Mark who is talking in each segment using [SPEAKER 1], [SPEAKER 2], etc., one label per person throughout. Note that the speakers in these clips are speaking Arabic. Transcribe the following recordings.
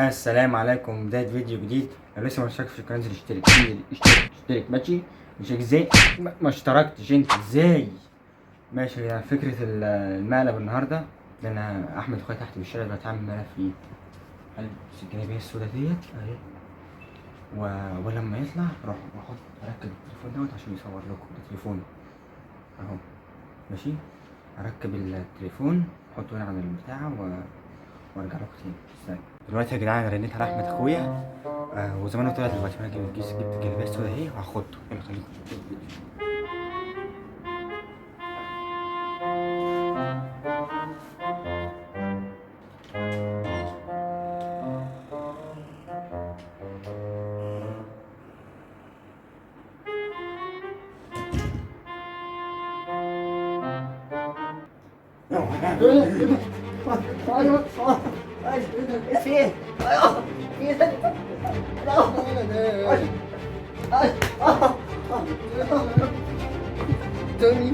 [SPEAKER 1] السلام عليكم. بداية فيديو جديد. لو لسه ما اشتركتش في القناة انزل اشترك ماشي. مش ازاي ما اشتركتش انت ازاي؟ ماشي. يعني فكرة المقلب النهاردة ده انا احمد اخويا تحت في الشارع دلوقتي عامل مقلب فيه. البس الجلابية السودا ديت اهي ولما يطلع اروح اركب التليفون دوت عشان يصور لكم. ده تليفوني اهو ماشي. اركب التليفون احطه هنا على البتاعة وارجع لكم تاني. استنى دلوقتي يا جدعان، رنيت على احمد اخويا وزمانه طلع دلوقتي. انا جبت الجلابيه السودا اهي وهاخده. يلا خليكم
[SPEAKER 2] تاني.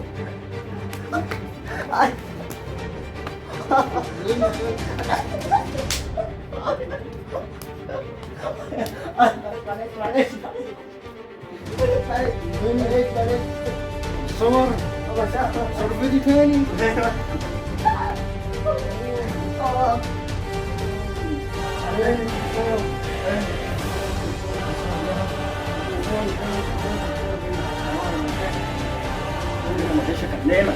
[SPEAKER 2] معلش صور فيديو تاني.
[SPEAKER 1] معلش اكلمك.